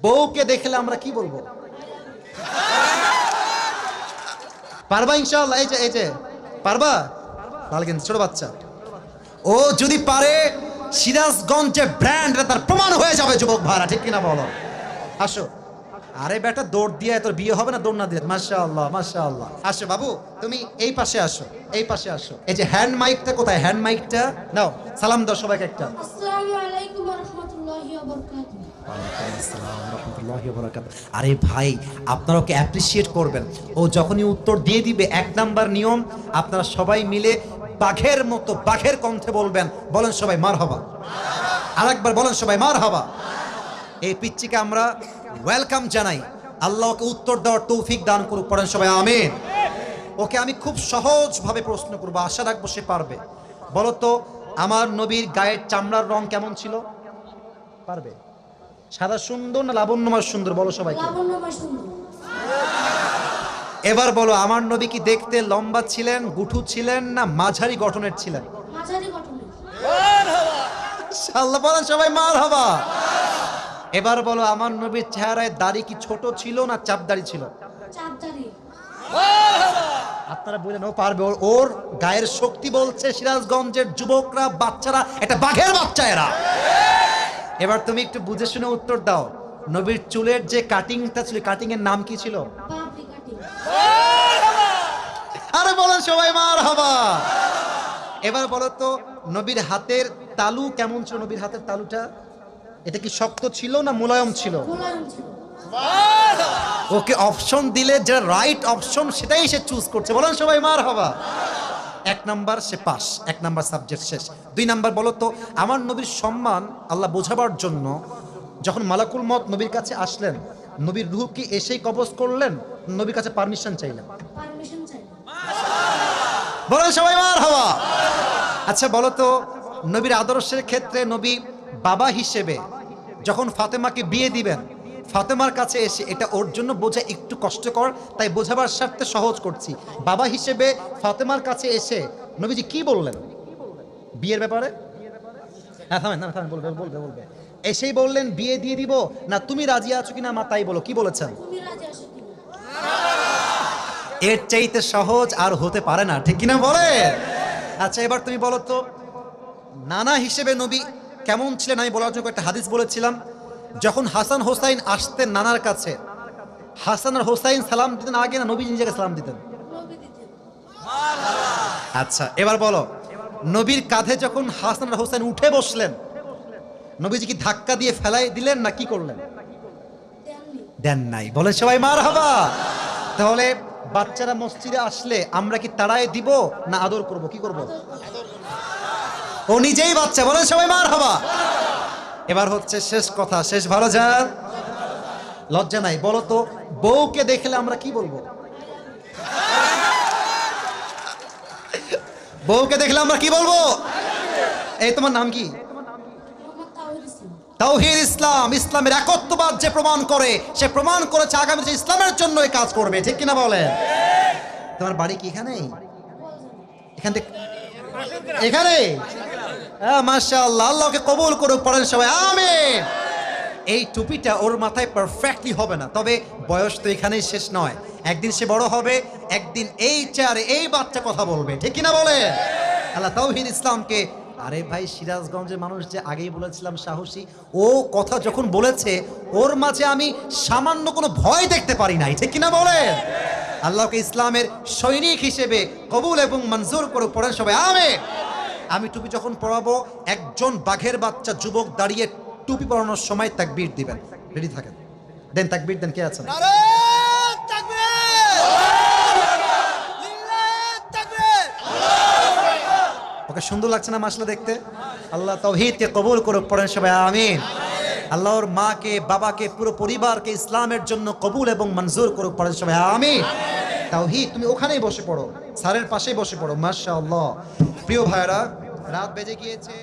বউকে দেখলে আমরা কি বলবো? পারবা ইনশাআল্লাহ? এই যে পারবা? তাহলে কিন্তু ছোট বাচ্চা ও যদি পারে সিরাজগঞ্জে ব্র্যান্ড তার প্রমাণ হয়ে যাবে যুবক ভাড়া, ঠিক কিনা বলো? আসো। আরে বেটা দৌড় দিয়ে তোর বিয়ে হবে না দৌড় না দিয়ে? মাশাআল্লাহ মাশাআল্লাহ। আসো বাবু, তুমি এই পাশে আসো, এই পাশে আসো। এই যে হ্যান্ড মাইকটা কোথায়? হ্যান্ড মাইকটা নাও, সালাম দাও সবাইকে একটা। আসসালামু আলাইকুম ওয়া রাহমাতুল্লাহি ওয়া বারাকাতুহু। আরে ভাই, আপনারা ওকে অ্যাপ্রিসিয়েট করবেন। ও যখনই উত্তর দিয়ে দিবে, 1 নাম্বার নিয়ম, আপনারা সবাই মিলে বাঘের মতো বাঘের কণ্ঠে বলবেন। বলেন সবাই মারহাবা। আরেকবার বলেন সবাই মারহাবা। এই পিচ্চিকে আমরা ওয়েলকাম জানাই। আল্লাহ ওকে উত্তর দেওয়ার তৌফিক দান করুক। পড়েন সবাই আমিন। ওকে আমি খুব সহজভাবে প্রশ্ন করবো, আশা রাখবো সে পারবে। বলো তো, আমার নবীর গায়ের চামড়ার রং কেমন ছিল? পারবে? সাদা সুন্দর না লাবণ্যময় সুন্দর? বলো সবাইকে। লাবণ্যময় সুন্দর। এবার বলো, আমার নবী কি দেখতে লম্বা ছিলেন, গুঠু ছিলেন, না মাঝারি গঠনের ছিলেন? মাঝারি গঠনের। আল্লাহ বলেন সবাই মারহাবা। এবার বলো, আমার নবীর চেহারায় দাড়ি কি ছোট ছিল না চাপ দাড়ি ছিল? চাপদারি। আপনারা বললেন ও পারবে। ওর গায়ের শক্তি বলছে সিরাজগঞ্জের যুবকরা, বাচ্চারা একটা বাঘের বাচ্চা এরা। এবার তুমি একটু বুঝে শুনে উত্তর দাও। নবীর চুলের যে কাটিংটা ছিল, কাটিং এর নাম কি ছিল? পাপড়ি কাটিং। আরে বলেন সবাই মারহাবা। এবার বলো তো, নবীর হাতের তালু কেমন ছিল? নবীর হাতের তালুটা এটা কি শক্ত ছিল না মুলায়ম ছিল? মোলায়েম ছিল। ওকে অপশন দিলে যে রাইট অপশন সেটাই সে চুজ করছে। বলেন সবাই মারহাবা। 1 নাম্বার সে পাস, 1 নাম্বার সাবজেক্ট শেষ। 2 নাম্বার বলো তো, আমার নবীর সম্মান আল্লাহ বোঝাবার জন্য যখন মালাকুল মত নবীর কাছে আসলেন, নবীর রূহ কি এসেই কবজ করলেন, নবীর কাছে পারমিশন চাইলেন? পারমিশন চাই। বলেন সবাই মারহাবা। আচ্ছা বলো তো, নবীর আদর্শের ক্ষেত্রে নবী বাবা হিসেবে যখন ফাতেমাকে বিয়ে দিবেন, ফাতেমার কাছে এসে, এটা ওর জন্য বোঝা একটু কষ্টকর, তাই বোঝাবার স্বার্থে সহজ করছি। বাবা হিসেবে ফাতেমার কাছে এসে নবীজি কি বললেন বিয়ের ব্যাপারে? হ্যাঁ থামেন, না থামেন, বলবে বলবে বলবে। এসেই বললেন বিয়ে দিয়ে দিব, না তুমি রাজি আছো কিনা মা তাই বলো, কি বলেছেন? তুমি রাজি আছো কিনা? এর চাইতে সহজ আর হতে পারে না, ঠিক কিনা বলে? আচ্ছা এবার তুমি বলো তো, নানা হিসেবে নবী কেমন ছিলেন? আমি বলার জন্য একটা হাদিস বলেছিলাম, যখন হাসান হোসাইন আসতেন নানার কাছে, হাসান আর হোসাইন সালাম দিতেন আগে না নবী নিজেকে সালাম দিতেন? নবী দিতেন। আচ্ছা এবার বলো, নবীর কাঁধে যখন হাসান আর হোসাইন উঠে বসলেন, নবীজি কি ধাক্কা দিয়ে ফেলাই দিলেন না কি করলেন? দেননি। দেন নাই। বলে সবাই মারহাবা। তাহলে বাচ্চারা মসজিদে আসলে আমরা কি তাড়ায় দিব না আদর করব, কি করব? ও নিজেই বাচ্চা। বলেন সবাই মারহাবা। এবার হচ্ছে শেষ কথা, শেষ ভালো যান, লজ্জা নাই। বলো তো, বউকে দেখলে আমরা কি বলবো? বউকে দেখলে আমরা কি বলবো? এই তোমার নাম কি? মোহাম্মদ তাওহীদ ইসলাম। তাওহীদ ইসলাম। ইসলামের একত্ববাদ যে প্রমাণ করে, সে প্রমাণ করেছে আগামী যে ইসলামের জন্য এই কাজ করবে, ঠিক কিনা বলে? তোমার বাড়ি কি এখানেই? এখান থেকে এখানে? হ্যাঁ মাশাআল্লাহ, আল্লাহকে কবুল করুক। পড়েন সবাই আমিন। এই টুপিটা ওর মাথায় পারফেক্টলি হবে না, তবে বয়স তো এখানেই শেষ নয়। একদিন সে বড় হবে, একদিন এই চেয়ারে এই বাচ্চা কথা বলবে, ঠিক কিনা বলে? আল্লাহ তাওহীদ ইসলামকে, আরে ভাই সিরাজগঞ্জের মানুষ যে আগেই বলেছিলাম সাহসী, ও কথা যখন বলেছে ওর মাঝে আমি সামান্য কোনো ভয় দেখতে পারি নাই, ঠিক কিনা বলে? আল্লাহকে ইসলামের সৈনিক হিসেবে কবুল এবং মঞ্জুর করে। পড়েন সবাই আমিন। আমি টুপি যখন পরাবো, একজন বাঘের বাচ্চা যুবক দাঁড়িয়ে টুপি পরানোর সময় তাকবীর দিবেন। রেডি থাকেন, দেন তাকবীর দেন। কে আছেন? ওকে সুন্দর লাগছে না মাশাআল্লাহ দেখতে? আল্লাহ তাওহীদকে কবুল করুক। পড়েন সবাই আমিন। আল্লাহর মাকে, বাবাকে, পুরো পরিবারকে ইসলামের জন্য কবুল এবং মঞ্জুর করুক। পড়েন সবাই আমিন। তাওহীদ তুমি ওখানেই বসে পড়ো, স্যারের পাশেই বসে পড়ো। মাশাআল্লাহ। প্রিয় ভাইরা, রাত বেজে গিয়েছে।